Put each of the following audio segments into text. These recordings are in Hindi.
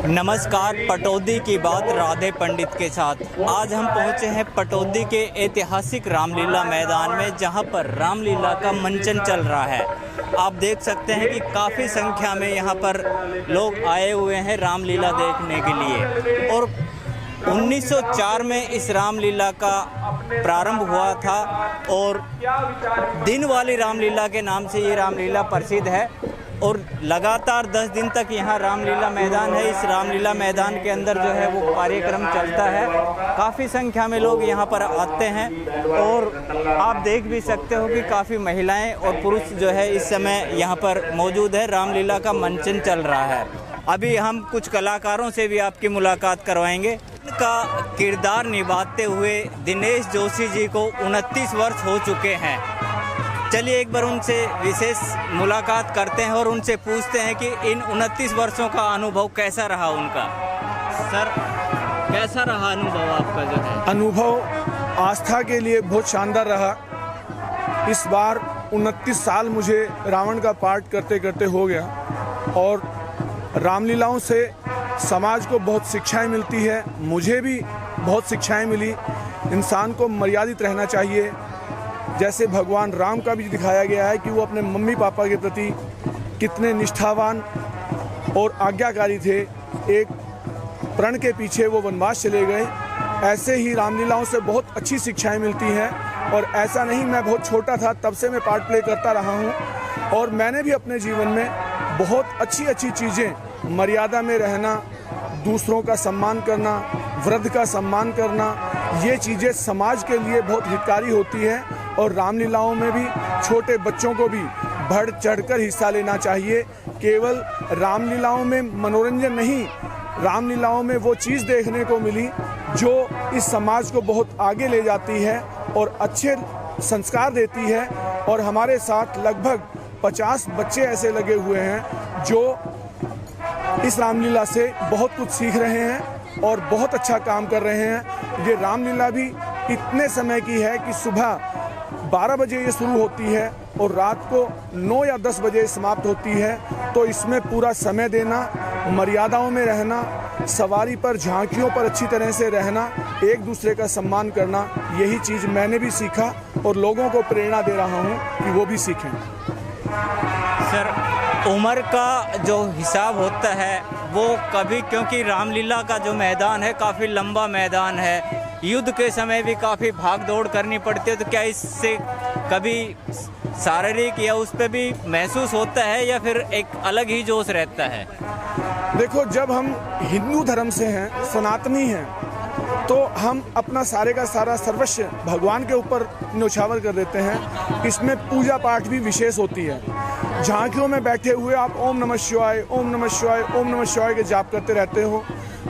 नमस्कार, पटौदी की बात राधे पंडित के साथ। आज हम पहुंचे हैं पटौदी के ऐतिहासिक रामलीला मैदान में, जहां पर रामलीला का मंचन चल रहा है। आप देख सकते हैं कि काफ़ी संख्या में यहां पर लोग आए हुए हैं रामलीला देखने के लिए। और 1904 में इस रामलीला का प्रारंभ हुआ था और दिन वाली रामलीला के नाम से ये रामलीला प्रसिद्ध है। और लगातार 10 दिन तक यहाँ रामलीला मैदान है। इस रामलीला मैदान के अंदर जो है वो कार्यक्रम चलता है। काफ़ी संख्या में लोग यहाँ पर आते हैं और आप देख भी सकते हो कि काफ़ी महिलाएं और पुरुष जो है इस समय यहाँ पर मौजूद है। रामलीला का मंचन चल रहा है। अभी हम कुछ कलाकारों से भी आपकी मुलाकात करवाएंगे। का किरदार निभाते हुए दिनेश जोशी जी को 29 वर्ष हो चुके हैं। चलिए एक बार उनसे विशेष मुलाकात करते हैं और उनसे पूछते हैं कि इन 29 वर्षों का अनुभव कैसा रहा उनका। सर, कैसा रहा अनुभव आपका जो है? अनुभव आस्था के लिए बहुत शानदार रहा। इस बार 29 साल मुझे रावण का पाठ करते करते हो गया और रामलीलाओं से समाज को बहुत शिक्षाएं मिलती है। मुझे भी बहुत शिक्षाएं मिली। इंसान को मर्यादित रहना चाहिए। जैसे भगवान राम का भी दिखाया गया है कि वो अपने मम्मी पापा के प्रति कितने निष्ठावान और आज्ञाकारी थे। एक प्रण के पीछे वो वनवास चले गए। ऐसे ही रामलीलाओं से बहुत अच्छी शिक्षाएं मिलती हैं। और ऐसा नहीं, मैं बहुत छोटा था तब से मैं पार्ट प्ले करता रहा हूँ और मैंने भी अपने जीवन में बहुत अच्छी अच्छी चीज़ें, मर्यादा में रहना, दूसरों का सम्मान करना, वृद्ध का सम्मान करना, ये चीज़ें समाज के लिए बहुत हितकारी होती हैं। और रामलीलाओं में भी छोटे बच्चों को भी बढ़ चढ़कर हिस्सा लेना चाहिए। केवल रामलीलाओं में मनोरंजन नहीं, रामलीलाओं में वो चीज़ देखने को मिली जो इस समाज को बहुत आगे ले जाती है और अच्छे संस्कार देती है। और हमारे साथ लगभग 50 बच्चे ऐसे लगे हुए हैं जो इस रामलीला से बहुत कुछ सीख रहे हैं और बहुत अच्छा काम कर रहे हैं। ये रामलीला भी इतने समय की है कि सुबह 12 बजे ये शुरू होती है और रात को 9 या 10 बजे समाप्त होती है। तो इसमें पूरा समय देना, मर्यादाओं में रहना, सवारी पर, झांकियों पर अच्छी तरह से रहना, एक दूसरे का सम्मान करना, यही चीज़ मैंने भी सीखा और लोगों को प्रेरणा दे रहा हूँ कि वो भी सीखें। सर, उम्र का जो हिसाब होता है वो कभी, क्योंकि रामलीला का जो मैदान है काफ़ी लंबा मैदान है, युद्ध के समय भी काफ़ी भाग दौड़ करनी पड़ती है, तो क्या इससे कभी शारीरिक या उस पर भी महसूस होता है या फिर एक अलग ही जोश रहता है? देखो, जब हम हिंदू धर्म से हैं, सनातनी हैं, तो हम अपना सारे का सारा सर्वस्व भगवान के ऊपर न्यौछावर कर देते हैं। इसमें पूजा पाठ भी विशेष होती है। झांकियों में बैठे हुए आप ओम नमः शिवाय, ओम नमः शिवाय, ओम नमः शिवाय के जाप करते रहते हो।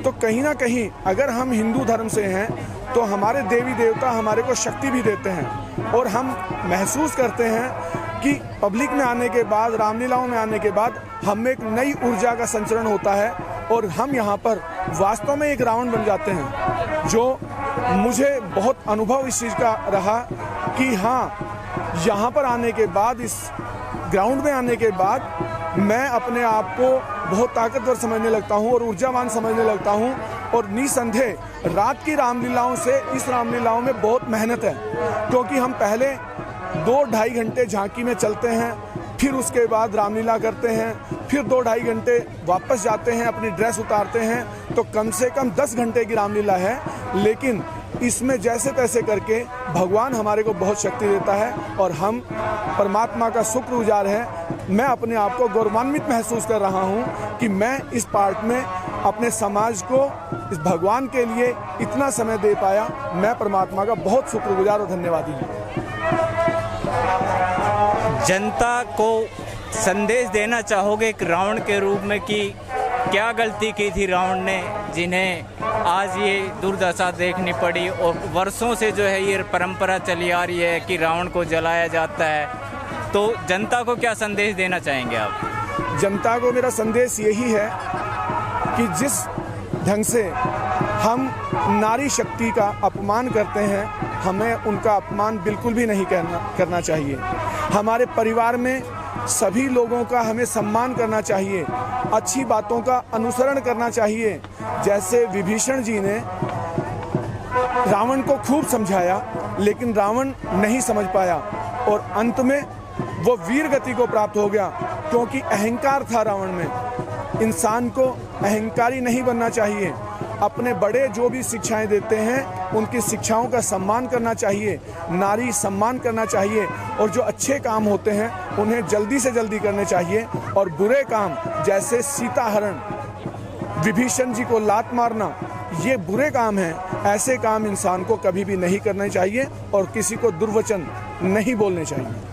तो कहीं ना कहीं अगर हम हिंदू धर्म से हैं तो हमारे देवी देवता हमारे को शक्ति भी देते हैं। और हम महसूस करते हैं कि पब्लिक में आने के बाद, रामलीलाओं में आने के बाद हम में एक नई ऊर्जा का संचरण होता है और हम यहाँ पर वास्तव में एक रावण बन जाते हैं। जो मुझे बहुत अनुभव इस चीज़ का रहा कि हाँ, यहाँ पर आने के बाद, इस ग्राउंड में आने के बाद मैं अपने आप को बहुत ताकतवर समझने लगता हूँ और ऊर्जावान समझने लगता हूँ। और निसंदेह रात की रामलीलाओं से इस रामलीलाओं में बहुत मेहनत है, क्योंकि हम पहले 2-2.5 घंटे झांकी में चलते हैं, फिर उसके बाद रामलीला करते हैं, फिर 2-2.5 घंटे वापस जाते हैं, अपनी ड्रेस उतारते हैं। तो कम से कम 10 घंटे की रामलीला है। लेकिन इसमें जैसे तैसे करके भगवान हमारे को बहुत शक्ति देता है और हम परमात्मा का शुक्रगुजार हैं। मैं अपने आप को गौरवान्वित महसूस कर रहा हूँ कि मैं इस पार्ट में अपने समाज को, इस भगवान के लिए इतना समय दे पाया। मैं परमात्मा का बहुत शुक्रगुजार और धन्यवादी हूँ। जनता को संदेश देना चाहोगे एक रावण के रूप में कि क्या गलती की थी रावण ने, जिन्हें आज ये दुर्दशा देखनी पड़ी और वर्षों से जो है ये परंपरा चली आ रही है कि रावण को जलाया जाता है? तो जनता को क्या संदेश देना चाहेंगे आप? जनता को मेरा संदेश यही है कि जिस ढंग से हम नारी शक्ति का अपमान करते हैं, हमें उनका अपमान बिल्कुल भी नहीं करना चाहिए। हमारे परिवार में सभी लोगों का हमें सम्मान करना चाहिए, अच्छी बातों का अनुसरण करना चाहिए। जैसे विभीषण जी ने रावण को खूब समझाया, लेकिन रावण नहीं समझ पाया और अंत में वो वीर गति को प्राप्त हो गया, क्योंकि अहंकार था रावण में। इंसान को अहंकारी नहीं बनना चाहिए। अपने बड़े जो भी शिक्षाएं देते हैं उनकी शिक्षाओं का सम्मान करना चाहिए, नारी सम्मान करना चाहिए, और जो अच्छे काम होते हैं उन्हें जल्दी से जल्दी करने चाहिए। और बुरे काम जैसे सीता हरण, विभीषण जी को लात मारना, ये बुरे काम हैं। ऐसे काम इंसान को कभी भी नहीं करने चाहिए और किसी को दुर्वचन नहीं बोलने चाहिए।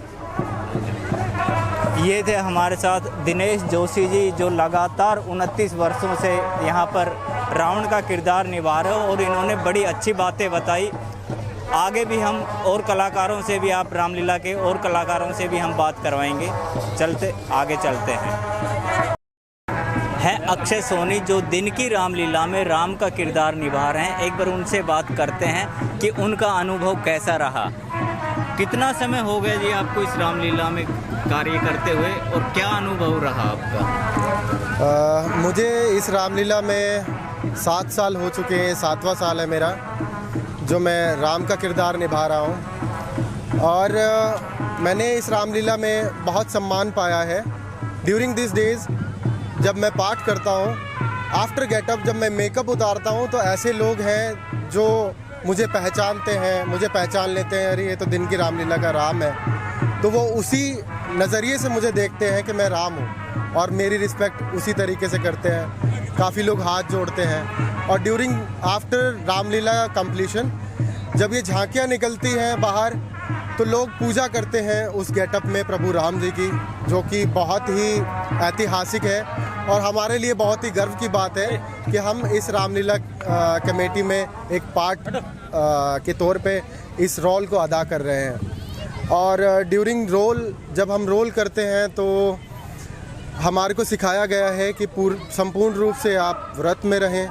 ये थे हमारे साथ दिनेश जोशी जी, जो लगातार 29 वर्षों से यहाँ पर रावण का किरदार निभा रहे हो और इन्होंने बड़ी अच्छी बातें बताई। आगे भी हम और कलाकारों से भी, आप रामलीला के और कलाकारों से भी हम बात करवाएंगे। आगे चलते हैं अक्षय सोनी, जो दिन की रामलीला में राम का किरदार निभा रहे हैं। एक बार उनसे बात करते हैं कि उनका अनुभव कैसा रहा। कितना समय हो गया जी आपको इस रामलीला में कार्य करते हुए और क्या अनुभव रहा आपका? मुझे इस रामलीला में 7 साल हो चुके हैं, 7वां साल है मेरा जो मैं राम का किरदार निभा रहा हूँ। और मैंने इस रामलीला में बहुत सम्मान पाया है। ड्यूरिंग दिस डेज़ जब मैं पाठ करता हूँ, आफ्टर गेटअप जब मैं मेकअप उतारता हूँ, तो ऐसे लोग हैं जो मुझे पहचानते हैं, मुझे पहचान लेते हैं, अरे ये तो दिन की रामलीला का राम है। तो वो उसी नज़रिए से मुझे देखते हैं कि मैं राम हूँ और मेरी रिस्पेक्ट उसी तरीके से करते हैं। काफ़ी लोग हाथ जोड़ते हैं। और ड्यूरिंग आफ्टर रामलीला कंप्लीशन जब ये झांकियाँ निकलती हैं बाहर, तो लोग पूजा करते हैं उस गेटअप में प्रभु राम जी की, जो कि बहुत ही ऐतिहासिक है और हमारे लिए बहुत ही गर्व की बात है कि हम इस रामलीला कमेटी में एक पार्ट के तौर पे इस रोल को अदा कर रहे हैं। और ड्यूरिंग रोल जब हम रोल करते हैं तो हमारे को सिखाया गया है कि संपूर्ण रूप से आप व्रत में रहें,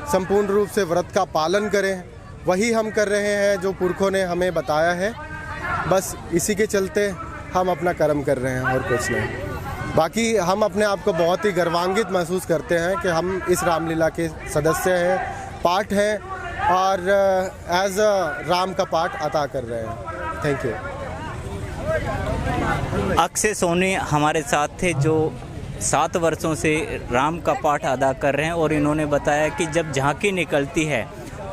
संपूर्ण रूप से व्रत का पालन करें। वही हम कर रहे हैं जो पुरखों ने हमें बताया है। बस इसी के चलते हम अपना कर्म कर रहे हैं और कुछ नहीं। बाकी हम अपने आप को बहुत ही गर्वान्वित महसूस करते हैं कि हम इस रामलीला के सदस्य हैं, पार्ट हैं और एज अ राम का पार्ट अदा कर रहे हैं। Thank you. अक्षय सोनी हमारे साथ थे, जो 7 वर्षों से राम का पाठ अदा कर रहे हैं और इन्होंने बताया कि जब झांकी निकलती है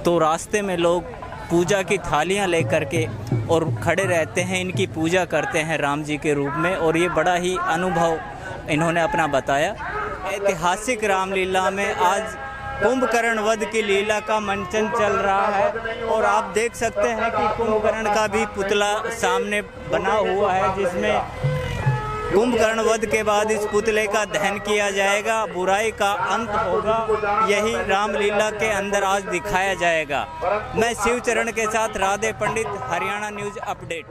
तो रास्ते में लोग पूजा की थालियां लेकर के और खड़े रहते हैं, इनकी पूजा करते हैं राम जी के रूप में। और ये बड़ा ही अनुभव इन्होंने अपना बताया। ऐतिहासिक रामलीला में आज कुंभकर्ण वध की लीला का मंचन चल रहा है और आप देख सकते हैं कि कुंभकर्ण का भी पुतला सामने बना हुआ है, जिसमें कुंभकर्ण वध के बाद इस पुतले का दहन किया जाएगा, बुराई का अंत होगा। यही रामलीला के अंदर आज दिखाया जाएगा। मैं शिवचरण के साथ राधे पंडित, हरियाणा न्यूज़ अपडेट।